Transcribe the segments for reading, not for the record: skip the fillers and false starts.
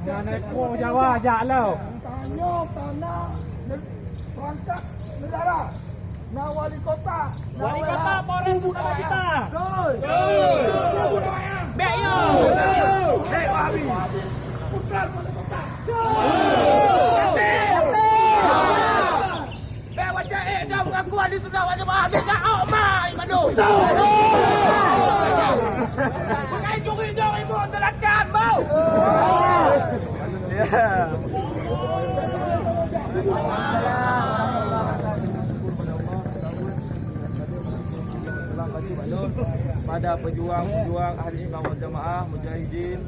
Yang neko Jawa ajak lo. Tanya tanah perangkat negara. Nah wali kota. Wali kota Polres bersama kita. Beyo. Hei Wahabi. Putra wali kota. Wajah dah mengaku ada sudah wajah Wahabi kat Omar Madu. Bukan juri-juri ibu telakan bau. Pada pejuang-pejuang ahli sunnah wal jamaah, mujahidin,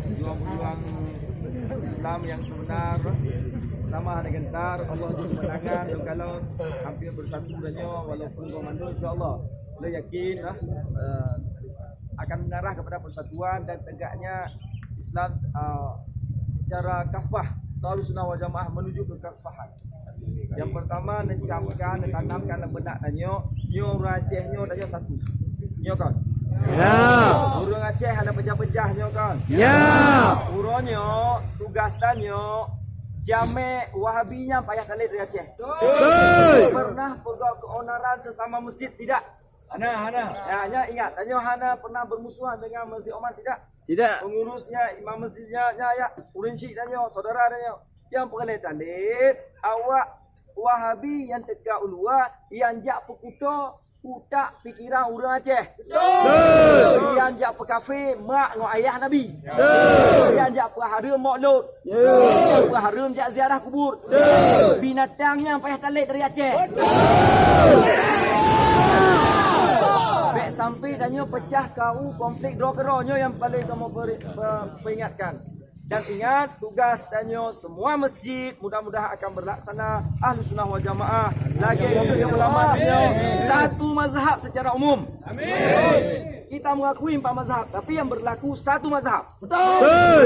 pejuang-pejuang Islam yang sebenar. Pertama ada gentar, Allah beri kemenangan dan kalau hampir bersatu dengannya walaupun komando insya-Allah. Kita yakin akan mengarah kepada persatuan dan tegaknya Islam secara kafah. Ahli sunnah wal jamaah menuju ke kafahan. Yang pertama mencamkan, menanamkan dalam benak danyo, nyo rajehnya danyo satu. Nyo kan? Ya. Urang Aceh ada pecah-pecah nyo kan? Ya. Uronyo tugas danyo jame Wahabinya payah kali dari Aceh. Pernah pegawai keonaran sesama masjid tidak? Hana. Ya, hanya ingat, danyo hana pernah bermusuhan dengan Masjid Oman tidak? Tidak. Pengurusnya, imam masjidnya, ya, urinci danyo, saudara danyo. Yang perletan awak Wahabi yang tegak ulua, yang jak pekuto, utak pikiran orang Aceh. Yang jak pekafe, mak ngok ayah Nabi. Yang jak pengharum maulud. Pengharum jak ziarah kubur. Binatangnya payah talik dari Aceh. Baik sampai danyo pecah kau konflik drogeronyo yang paling kamu peringatkan. Dan ingat tugas danyo semua masjid mudah-mudahan akan berlaksana ahli sunnah wal jamaah. Lagi yang ulama danyo satu mazhab secara umum. Amin. Kita mengakui 4 mazhab tapi yang berlaku satu mazhab. Betul.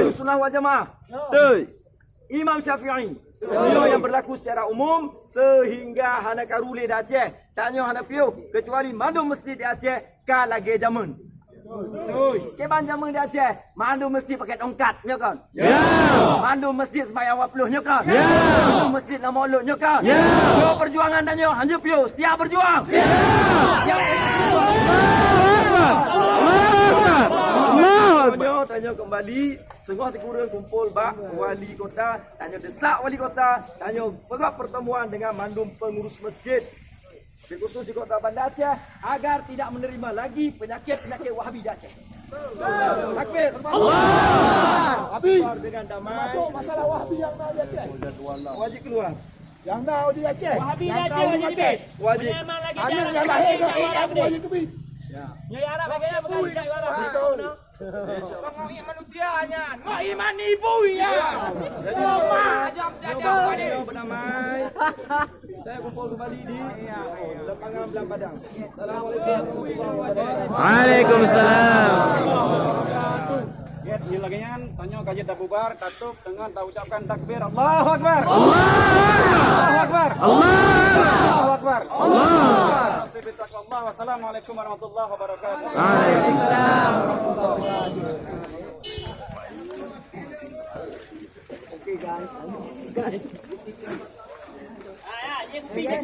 Ahli sunnah wal jamaah. Betul. Imam Syafi'i. Beliau yang berlaku secara umum sehingga hana karule di Aceh. Taknya hana piu kecuali mandu masjid di Aceh ka lagi zaman. Keban jaman di Aceh, mandu masjid pakai tongkat, nyo kan? Ya. Mandu masjid sembahyang 20, nyo kan? Ya. Mandu masjid nak maulud, nyo kan? Ya. Yo perjuangan dan nyo, hanya piu, siap berjuang. Siap. Tanya kembali, sengah dikurang kumpul bak wali kota, tanya desak wali kota, tanya pegawai pertemuan dengan mandum pengurus masjid. Khusus di kota Bandar Aceh agar tidak menerima lagi penyakit-penyakit Wahabi di Aceh. Takbir. Allah. Wahabi. Dengan damai. Masuk masalah Wahabi yang ada di Aceh. Wajib keluar. Yang dah di Aceh. Wahabi di Aceh Wajib. Ada yang lahir ke wajib kebi. Nyai Arab bagaimana bukan tidak Arab. Bang iman utianya. Mau iman ibu ya. Jam berdamai. Saya kumpul kembali di lapangan Belang Padang. Assalamualaikum warahmatullahi wabarakatuh. Waalaikumsalam. Ya, ini lagi kan tanya kaji tabubar katup dengan tak ucapkan takbir Allahu Akbar. Allahu Akbar. Allahu Akbar. Allah. Wassalamualaikum warahmatullahi wabarakatuh. Waalaikumsalam. Okay guys.